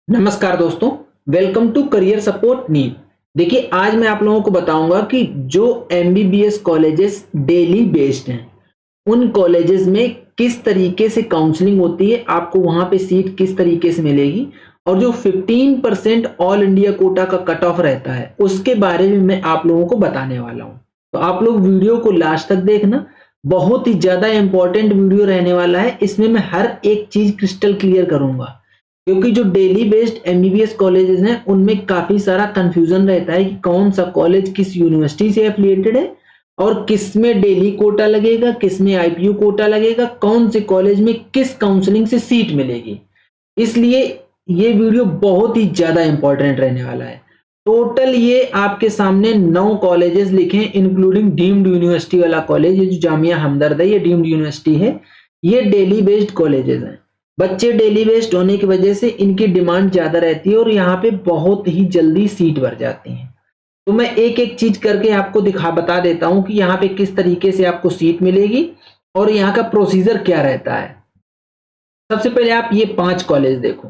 नमस्कार दोस्तों, welcome to career support नीव। देखिए, आज मैं आप लोगों को बताऊंगा कि जो एमबीबीएस कॉलेजेस डेली बेस्ड हैं उन कॉलेजेस में किस तरीके से काउंसलिंग होती है, आपको वहां पे सीट किस तरीके से मिलेगी और जो 15% ऑल इंडिया कोटा का कट ऑफ रहता है उसके बारे में मैं आप लोगों को बताने वाला हूं। तो आप लोग वीडियो को लास्ट तक देखना, बहुत ही ज्यादा इंपॉर्टेंट वीडियो रहने वाला है। इसमें मैं हर एक चीज क्रिस्टल क्लियर करूंगा, क्योंकि जो डेली बेस्ड एमबीबीएस कॉलेजेस हैं उनमें काफी सारा कंफ्यूजन रहता है कि कौन सा कॉलेज किस यूनिवर्सिटी से एफिलिएटेड है और किस में डेली कोटा लगेगा, किस में आईपीयू कोटा लगेगा, कौन से कॉलेज में किस काउंसलिंग से सीट मिलेगी। इसलिए ये वीडियो बहुत ही ज्यादा इंपॉर्टेंट रहने वाला है। टोटल ये आपके सामने 9 कॉलेजेस लिखे, इंक्लूडिंग डीम्ड यूनिवर्सिटी वाला कॉलेज, ये जो जामिया हमदर्द है ये डीम्ड यूनिवर्सिटी है। ये डेली बेस्ड कॉलेजेस हैं। बच्चे डेली बेस्ड होने की वजह से इनकी डिमांड ज्यादा रहती है और यहाँ पे बहुत ही जल्दी सीट भर जाती है। तो मैं एक एक चीज करके आपको बता देता हूं कि यहाँ पे किस तरीके से आपको सीट मिलेगी और यहाँ का प्रोसीजर क्या रहता है। सबसे पहले आप ये 5 कॉलेज देखो,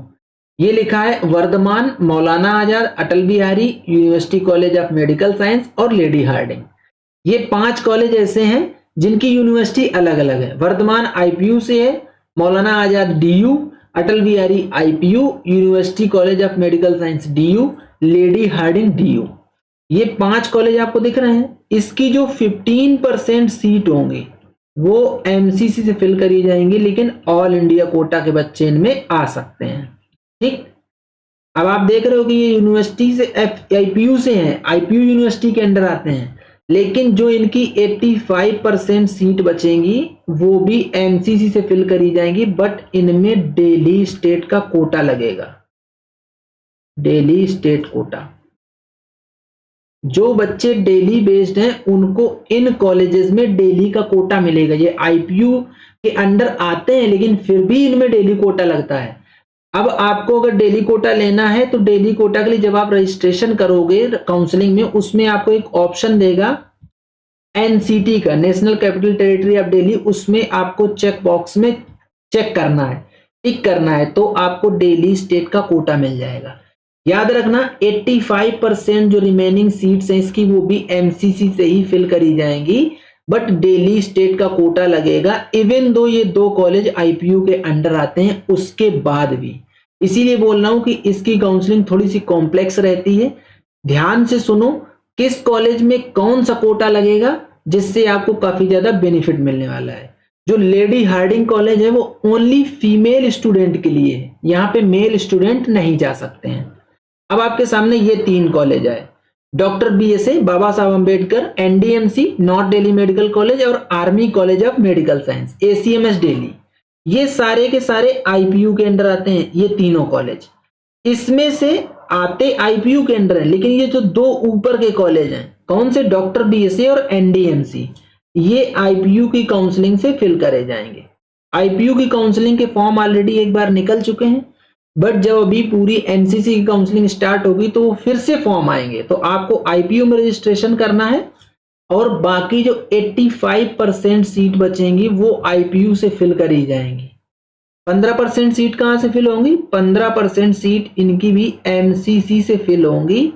ये लिखा है Vardhman, Maulana Azad, Atal Bihari, university college of medical science और लेडी हार्डिंग। ये 5 कॉलेज ऐसे हैं जिनकी यूनिवर्सिटी अलग अलग है। वर्धमान आईपीयू से है, Maulana Azad DU, Atal Bihari IPU, university college of medical science DU, Lady Hardinge DU. ये 5 कॉलेज आपको दिख रहे हैं। इसकी जो 15% सीट होंगी वो एमसीसी से फिल करी जाएंगी, लेकिन ऑल इंडिया कोटा के बच्चे इनमें आ सकते हैं। ठीक, अब आप देख रहे हो कि ये यूनिवर्सिटी से आईपीयू से हैं, आईपीयू यूनिवर्सिटी के अंडर आते हैं, लेकिन जो इनकी 85% सीट बचेंगी वो भी एमसीसी से फिल करी जाएंगी, बट इनमें डेली स्टेट का कोटा लगेगा। Daily state quota. जो बच्चे डेली बेस्ड हैं उनको इन कॉलेजेस में डेली का कोटा मिलेगा। ये आईपीयू के अंडर आते हैं लेकिन फिर भी इनमें डेली कोटा लगता है। अब आपको अगर डेली कोटा लेना है तो डेली कोटा के लिए जब आप रजिस्ट्रेशन करोगे काउंसलिंग में, उसमें आपको एक ऑप्शन देगा एनसीटी का, national capital territory of Delhi. उसमें आपको चेक बॉक्स में चेक करना है, टिक करना है, तो आपको डेली स्टेट का कोटा मिल जाएगा। याद रखना 85% जो रिमेनिंग सीट्स हैं इसकी वो भी एमसीसी से ही फिल करी जाएंगी, बट डेली स्टेट का कोटा लगेगा, इवन दो ये 2 कॉलेज आईपीयू के अंडर आते हैं उसके बाद भी। इसीलिए बोल रहा हूं कि इसकी काउंसलिंग थोड़ी सी कॉम्प्लेक्स रहती है। ध्यान से सुनो किस कॉलेज में कौन सा कोटा लगेगा, जिससे आपको काफी ज्यादा बेनिफिट मिलने वाला है। जो लेडी हार्डिंग कॉलेज है वो ओनली फीमेल स्टूडेंट के लिए है, यहाँ पे मेल स्टूडेंट नहीं जा सकते हैं। अब आपके सामने ये 3 कॉलेज है, doctor BSA, Baba Saheb Ambedkar, NDMC north Delhi medical college और army college of medical science ACMS Delhi. ये सारे के सारे आईपीयू के अंडर आते हैं, ये तीनों कॉलेज। इसमें से आते आईपीयू के अंडर है, लेकिन ये जो 2 ऊपर के कॉलेज हैं, कौन से, डॉक्टर बीएसए और एनडीएमसी, ये आईपीयू की काउंसलिंग से फिल करे जाएंगे। आईपीयू की काउंसलिंग के फॉर्म ऑलरेडी एक बार निकल चुके हैं, बट जब अभी पूरी एमसीसी की काउंसलिंग स्टार्ट होगी तो फिर से फॉर्म आएंगे। तो आपको आईपीयू में रजिस्ट्रेशन करना है और बाकी जो 85% सीट बचेंगी वो आईपीयू से फिल करी जाएंगी। 15% सीट कहां से फिल होंगी? 15% सीट इनकी भी एमसीसी से फिल होंगी,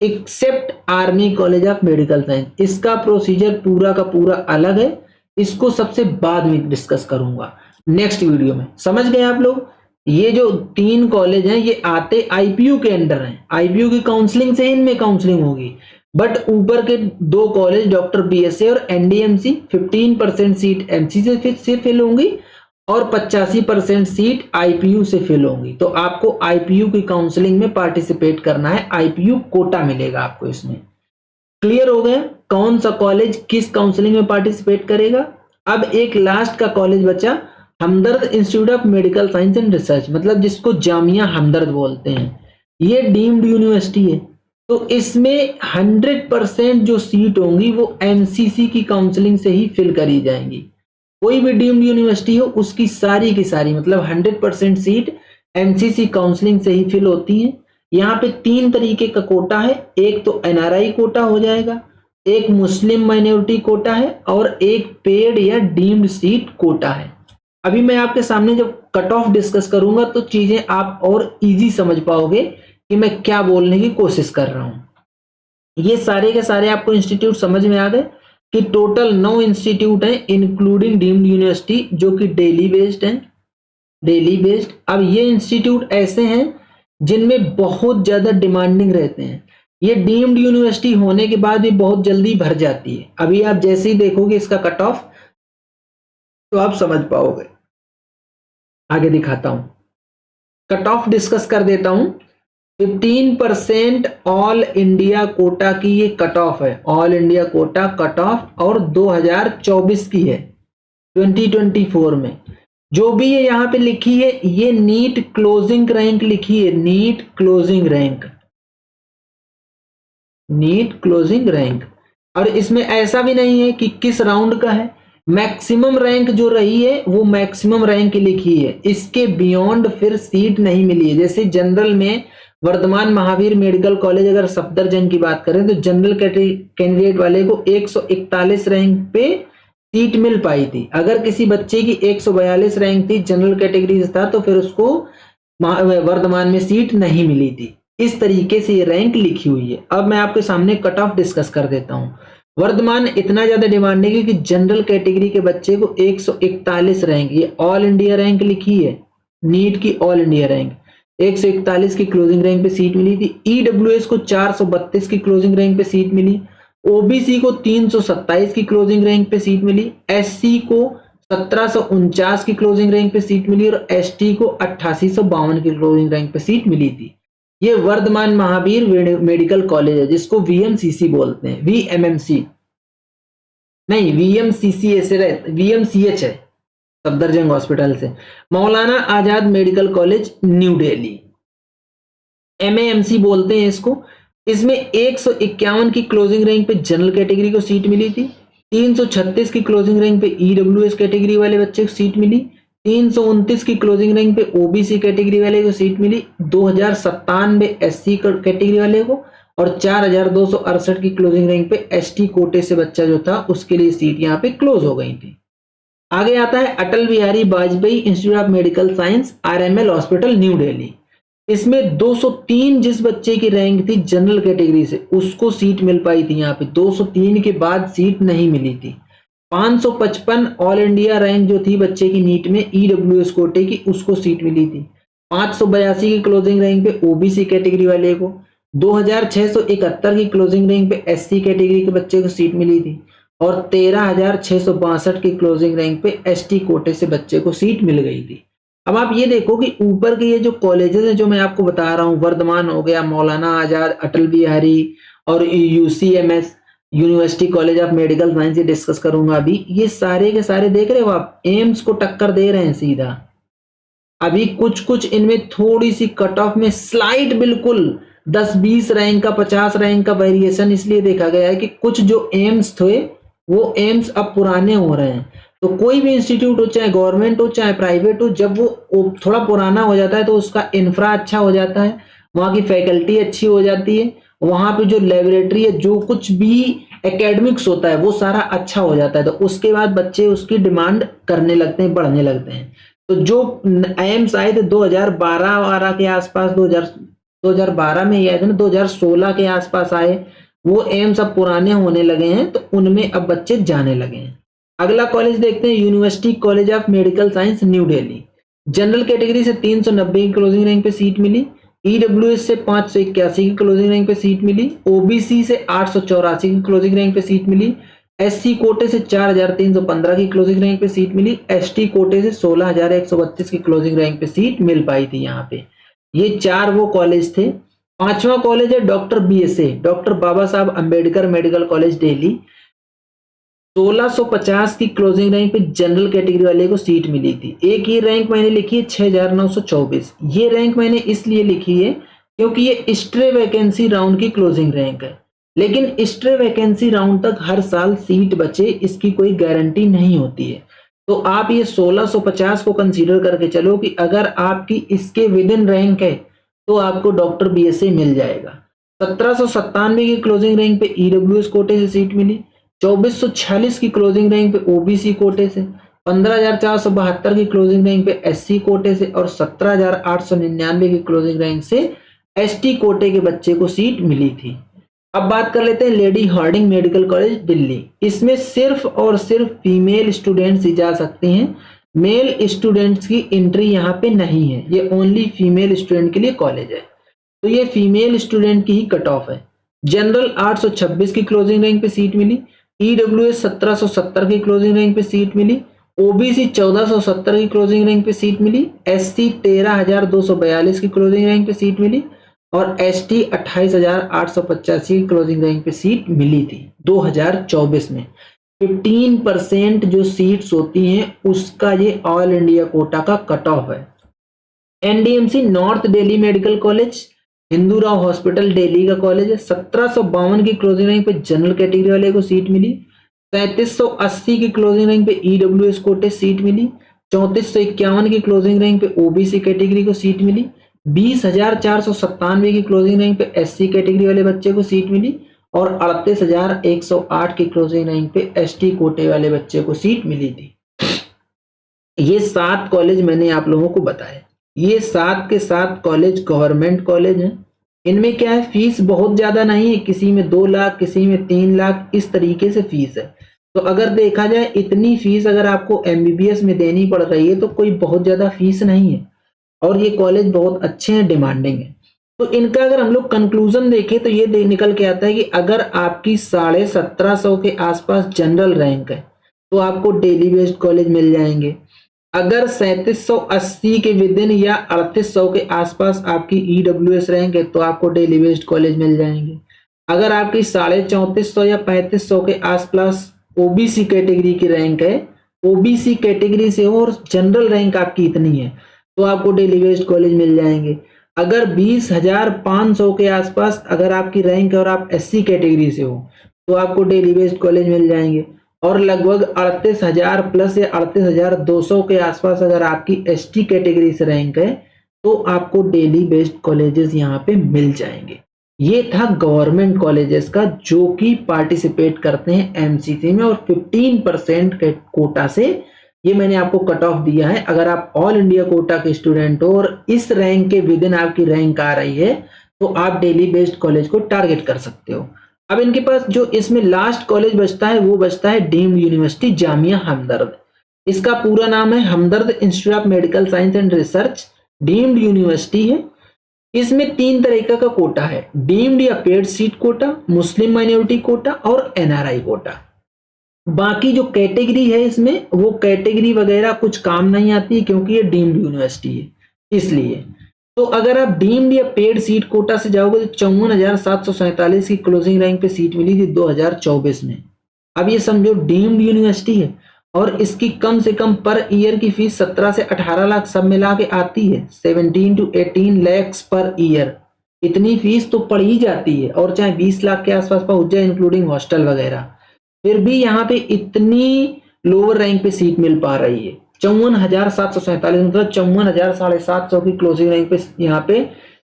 except army college of medical science. इसका प्रोसीजर पूरा का पूरा अलग है, इसको सबसे बाद में डिस्कस करूंगा नेक्स्ट वीडियो में। समझ गए आप लोग? ये जो 3 कॉलेज हैं ये आते आईपीयू के अंडर हैं, आईपीयू की काउंसलिंग से इनमें काउंसलिंग होगी, बट ऊपर के 2 कॉलेज डॉक्टर बीएसए और एनडीएमसी 15% सीट एमसीसी से फिल होंगी और 85% सीट आईपीयू से फिल होंगी। तो आपको आईपीयू की काउंसलिंग में पार्टिसिपेट करना है, आईपीयू कोटा मिलेगा आपको इसमें। क्लियर हो गया कौन सा कॉलेज किस काउंसलिंग में पार्टिसिपेट करेगा? अब एक लास्ट का कॉलेज बचा, Hamdard institute of medical science and research, मतलब जिसको जामिया हमदर्द बोलते हैं। ये डीम्ड यूनिवर्सिटी है, तो इसमें 100% जो सीट होंगी वो एमसीसी की काउंसलिंग से ही फिल करी जाएंगी। कोई भी डीम्ड यूनिवर्सिटी हो उसकी सारी की सारी मतलब 100% सीट एमसीसी काउंसलिंग से ही फिल होती है। यहाँ पे 3 तरीके का कोटा है, एक तो एनआरआई कोटा हो जाएगा, एक मुस्लिम माइनॉरिटी कोटा है और एक पेड या डीम्ड सीट कोटा है। अभी मैं आपके सामने जब कट ऑफ डिस्कस करूंगा तो चीजें आप और इजी समझ पाओगे कि मैं क्या बोलने की कोशिश कर रहा हूं। ये सारे के सारे आपको इंस्टीट्यूट समझ में आ गए कि टोटल 9 इंस्टीट्यूट हैं इंक्लूडिंग डीम्ड यूनिवर्सिटी जो कि दिल्ली बेस्ड हैं, दिल्ली बेस्ड। अब ये इंस्टीट्यूट ऐसे हैं जिनमें बहुत ज्यादा डिमांडिंग रहते हैं। ये डीम्ड यूनिवर्सिटी होने के बाद भी बहुत जल्दी भर जाती है। अभी आप जैसे ही देखोगे इसका कट ऑफ तो आप समझ पाओगे। आगे दिखाता हूं, कट ऑफ डिस्कस कर देता हूं। 15% ऑल इंडिया कोटा की ये कट ऑफ है, all India Kota cut off, और 2024 की है, 2024 में। जो भी ये यहां पे लिखी है ये नीट क्लोजिंग रैंक लिखी है, NEET closing rank, NEET closing rank. और इसमें ऐसा भी नहीं है कि किस राउंड का है, मैक्सिमम रैंक जो रही है वो मैक्सिमम रैंक लिखी है, इसके बियॉन्ड फिर सीट नहीं मिली है। जैसे जनरल में वर्धमान महावीर मेडिकल कॉलेज अगर सफदरजंग की बात करें तो जनरल कैंडिडेट वाले को 141 रैंक पे सीट मिल पाई थी। अगर किसी बच्चे की 142 रैंक थी, जनरल कैटेगरी से था, तो फिर उसको वर्धमान में सीट नहीं मिली थी। इस तरीके से ये रैंक लिखी हुई है। अब मैं आपके सामने कट ऑफ डिस्कस कर देता हूं। वर्धमान इतना ज्यादा डिमांडिंग है कि जनरल कैटेगरी के बच्चे को 141 रैंक, ये ऑल इंडिया रैंक लिखी है, नीट की ऑल इंडिया रैंक, 141 की क्लोजिंग रैंक पे सीट मिली थी। ईडब्ल्यूएस को 432 की क्लोजिंग रैंक पे सीट मिली, ओबीसी को 327 की क्लोजिंग रैंक पे सीट मिली, एससी को 1749 की क्लोजिंग रैंक पे सीट मिली और एसटी को 8852 की क्लोजिंग रैंक पे सीट मिली थी। ये वर्धमान महावीर मेडिकल कॉलेज है जिसको वीएमसीसी बोलते हैं, वीएमएमसी नहीं, वीएमसीसी ऐसे रहते, वीएमसीएच है सफदरजंग हॉस्पिटल से। Maulana Azad medical college new Delhi, एमएएमसी बोलते हैं इसको। इसमें 151 की क्लोजिंग रैंक पे जनरल कैटेगरी को सीट मिली थी, 336 की क्लोजिंग रैंक पे ईडब्ल्यूएस कैटेगरी वाले बच्चे को सीट मिली, 329 की क्लोजिंग रैंक पे ओबीसी कैटेगरी वाले को सीट मिली, 2097 एससी कैटेगरी वाले को, और 4268 की क्लोजिंग रैंक पे एसटी कोटे से बच्चा जो था उसके लिए सीट यहाँ पे क्लोज हो गई थी। आगे आता है Atal Bihari Vajpayee institute of medical science, RML hospital New Delhi. इसमें 203 जिस बच्चे की रैंक थी जनरल कैटेगरी से उसको सीट मिल पाई थी, यहाँ पे 203 के बाद सीट नहीं मिली थी। 555 ऑल इंडिया रैंक जो थी बच्चे की नीट में ईडब्ल्यूएस कोटे की, उसको सीट मिली थी। 582 की क्लोजिंग रैंक पे ओबीसी कैटेगरी वाले को, 2671 की क्लोजिंग रैंक पे एससी कैटेगरी के बच्चे को सीट मिली थी, और 13662 की क्लोजिंग रैंक पे एसटी कोटे से बच्चे को सीट मिल गई थी। अब आप ये देखो कि ऊपर के ये जो कॉलेजेस हैं जो मैं आपको बता रहा हूँ, वर्धमान हो गया, मौलाना आजाद, अटल बिहारी और UCMS university college of medical science, ये डिस्कस करूंगा अभी। ये सारे के सारे देख रहे हो आप, एम्स को टक्कर दे रहे हैं सीधा। अभी कुछ कुछ इनमें थोड़ी सी कट ऑफ में स्लाइड बिल्कुल 10-20 रैंक का, 50 रैंक का वेरिएशन इसलिए देखा गया है कि कुछ जो एम्स थे वो एम्स अब पुराने हो रहे हैं। तो कोई भी इंस्टीट्यूट हो, चाहे गवर्नमेंट हो चाहे प्राइवेट हो, जब वो थोड़ा पुराना हो जाता है तो उसका इंफ्रा अच्छा हो जाता है, वहां की फैकल्टी अच्छी हो जाती है, वहां पे जो लेबोरेटरी है, जो कुछ भी एकेडमिक्स होता है वो सारा अच्छा हो जाता है, तो उसके बाद बच्चे उसकी डिमांड करने लगते हैं, बढ़ने लगते हैं। तो जो एम्स आए थे 2012 के आसपास, 2012 में ही आए थे ना, 2016 के आसपास आए, वो एम्स अब पुराने होने लगे हैं, तो उनमें अब बच्चे जाने लगे हैं। अगला कॉलेज देखते हैं, university college of medical science new Delhi. General category से 390 की क्लोजिंग रैंक पे सीट मिली, ईडब्ल्यूएस से 581 की क्लोजिंग रैंक पे सीट मिली, ओबीसी से 884 की क्लोजिंग रैंक पे सीट मिली, एससी कोटे से 4315 की क्लोजिंग रैंक पे सीट मिली, एसटी कोटे से 16132 की क्लोजिंग रैंक पे सीट मिल पाई थी। यहाँ पे ये 4 वो कॉलेज थे। 5वां कॉलेज है डॉक्टर बीएसए, डॉक्टर बाबा साहब अंबेडकर मेडिकल कॉलेज दिल्ली। 1650 की क्लोजिंग रैंक पे जनरल कैटेगरी वाले को सीट मिली थी। एक ये रैंक मैंने लिखी है 6924। ये रैंक मैंने इसलिए लिखी है क्योंकि ये स्ट्रे वैकेंसी राउंड की क्लोजिंग रैंक है, लेकिन स्ट्रे वैकेंसी राउंड तक हर साल सीट बचे इसकी कोई गारंटी नहीं होती है। तो आप ये 1650 को कंसीडर करके चलो कि अगर आपकी इसके विद इन रैंक है तो आपको डॉक्टर बीएसए मिल जाएगा। 1797 की क्लोजिंग रैंक पे ईडब्ल्यूएस कोटे से सीट मिली, 2446 की क्लोजिंग रैंक पे ओबीसी कोटे से, 15,472 की क्लोजिंग रैंक पे SC कोटे से और 17,899 की क्लोजिंग रैंक से ST कोटे के बच्चे को सीट मिली थी। अब बात कर लेते हैं Lady Hardinge Medical College Delhi. इसमें सिर्फ और सिर्फ फीमेल स्टूडेंट्स ही जा सकते हैं, मेल स्टूडेंट्स की एंट्री यहाँ पे नहीं है, ये ओनली फीमेल स्टूडेंट के लिए कॉलेज है। तो ये फीमेल स्टूडेंट की ही कट ऑफ है। जनरल 826 की क्लोजिंग रैंक पे सीट मिली, EWS 1770 की क्लोजिंग रैंक पे सीट मिली, OBC 1470 की क्लोजिंग रैंक पे सीट मिली, SC 13,242 की क्लोजिंग रैंक पे सीट मिली और ST 28,885 की क्लोजिंग रैंक पे सीट मिली थी 2024 में। 15% जो सीट्स होती हैं उसका ये ऑल इंडिया कोटा का कट ऑफ है। NDMC North Delhi medical College Hindu Rao Hospital Delhi का कॉलेज है। 1752 की क्लोजिंग रैंक पे जनरल कैटेगरी वाले को सीट मिली, 3780 की क्लोजिंग रैंक पे EWS कोटे सीट मिली, 3451 की क्लोजिंग रैंक पे OBC कैटेगरी को सीट मिली, 20,497 की क्लोजिंग रैंक पे SC कैटेगरी वाले बच्चे को सीट मिली और 38,108 की क्लोजिंग रैंक पे ST कोटे वाले बच्चे को सीट मिली थी। ये 7 कॉलेज मैंने आप लोगों को बताए। ये 7 के 7 कॉलेज गवर्नमेंट कॉलेज हैं। इनमें क्या है, फीस बहुत ज्यादा नहीं है, किसी में 2 लाख किसी में 3 लाख इस तरीके से फीस है। तो अगर देखा जाए इतनी फीस अगर आपको MBBS में देनी पड़ रही है तो कोई बहुत ज्यादा फीस नहीं है और ये कॉलेज बहुत अच्छे हैं, डिमांडिंग है। तो इनका अगर हम लोग कंक्लूजन देखें तो ये निकल के आता है कि अगर आपकी 1750 के आसपास जनरल रैंक है तो आपको डेली बेस्ड कॉलेज मिल जाएंगे। अगर 3780 के विदिन या 3800 के आसपास आपकी EWS रैंक है तो आपको डेली बेस्ड कॉलेज मिल जाएंगे। अगर आपकी 3450 या 3500 के आसपास OBC कैटेगरी की रैंक है, OBC कैटेगरी से हो और जनरल रैंक आपकी इतनी है तो आपको डेली बेस्ड कॉलेज मिल जाएंगे। अगर 20,500 के आसपास अगर आपकी रैंक है और आप SC कैटेगरी से हो तो आपको डेली बेस्ड कॉलेज मिल जाएंगे और लगभग 38,000 प्लस या 38,200 के आसपास अगर आपकी ST कैटेगरी से रैंक है तो आपको डेली बेस्ड कॉलेजेस यहाँ पे मिल जाएंगे। ये था गवर्नमेंट कॉलेजेस का जो कि पार्टिसिपेट करते हैं MCC में और 15% के कोटा से ये मैंने आपको कट ऑफ दिया है। अगर आप ऑल इंडिया कोटा के स्टूडेंट हो और इस रैंक के विदिन आपकी रैंक आ रही है तो आप डेली बेस्ड कॉलेज को टारगेट कर सकते हो। अब इनके पास जो इसमें लास्ट कॉलेज बचता है वो बचता है डीम्ड यूनिवर्सिटी जामिया हमदर्द। इसका पूरा नाम है Hamdard institute of medical science and research, deemed university है। इसमें 3 तरीके का कोटा है, डीम्ड या paid seat quota, Muslim minority quota और NRI कोटा। बाकी जो कैटेगरी है इसमें वो कैटेगरी वगैरह कुछ काम नहीं आती क्योंकि ये डीम्ड यूनिवर्सिटी है इसलिए। तो अगर आप डीम्ड या पेड सीट कोटा से जाओगे तो 54,747 की क्लोजिंग रैंक पे सीट मिली थी 2024 में। अब ये समझो डीम्ड यूनिवर्सिटी है और इसकी कम से कम पर ईयर की फीस 17 से 18 लाख सब मिला के आती है, 17 to 18 lakhs पर ईयर। इतनी फीस तो पड़ ही जाती है और चाहे 20 लाख के आसपास पहुंच जाए इंक्लूडिंग हॉस्टल वगैरह, फिर भी यहाँ पे इतनी लोअर रैंक पे सीट मिल पा रही है। 54,747 मतलब 54,750 की क्लोजिंग रैंक पे यहाँ पे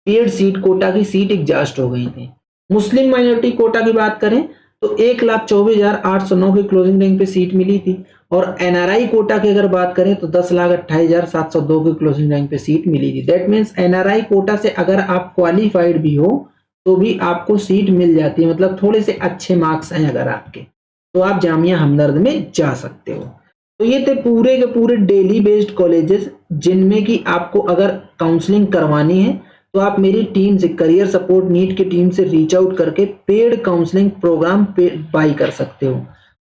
पेड सीट कोटा की सीट एग्जॉस्ट हो गई थी। मुस्लिम माइनॉरिटी कोटा की बात करें तो 1,24,809 की क्लोजिंग रैंक पे सीट मिली थी और NRI कोटा की अगर बात करें तो 10,28,702 की क्लोजिंग रैंक पे सीट मिली थी। दैट मीन्स NRI कोटा से अगर आप क्वालिफाइड भी हो तो भी आपको सीट मिल जाती है, मतलब थोड़े से अच्छे मार्क्स हैं अगर आपके तो आप जामिया हमदर्द में जा सकते हो। तो ये थे पूरे के पूरे डेली बेस्ड कॉलेजेस जिनमें कि आपको अगर काउंसलिंग करवानी है तो आप मेरी टीम से करियर सपोर्ट नीट की टीम से रीच आउट करके पेड काउंसलिंग प्रोग्राम बाई कर सकते हो।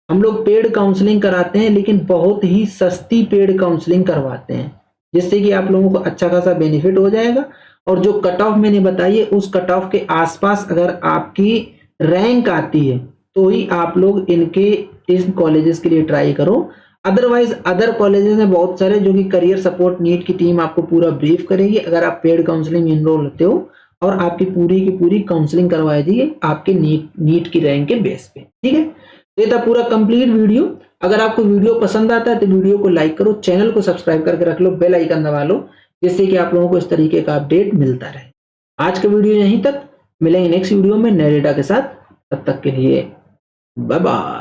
हम लोग पेड काउंसलिंग कराते हैं लेकिन बहुत ही सस्ती पेड काउंसलिंग करवाते हैं जिससे कि आप लोगों को अच्छा खासा बेनिफिट हो जाएगा और जो कट ऑफ मैंने बताई है उस कट ऑफ के आसपास अगर आपकी रैंक आती है तो ही आप लोग इनके इन कॉलेजेस के लिए ट्राई करो। अदरवाइज अदर कॉलेजेस में बहुत सारे जो कि करियर सपोर्ट नीट की टीम आपको पूरा ब्रीफ करेगी अगर आप पेड काउंसलिंग में इनरोल होते हो और आपकी पूरी की पूरी काउंसलिंग करवाई जाएगी आपके नीट की रैंक के बेस पे। ठीक है, तो ये था पूरा कंप्लीट वीडियो। अगर आपको वीडियो पसंद आता है तो वीडियो को लाइक करो, चैनल को सब्सक्राइब करके रख लो, बेल आइकन दबा लो जिससे कि आप लोगों को इस तरीके का अपडेट मिलता रहे। आज का वीडियो यहीं तक, मिलेंगे नेक्स्ट वीडियो में नए डेटा के साथ, तब तक के लिए बाय बाय।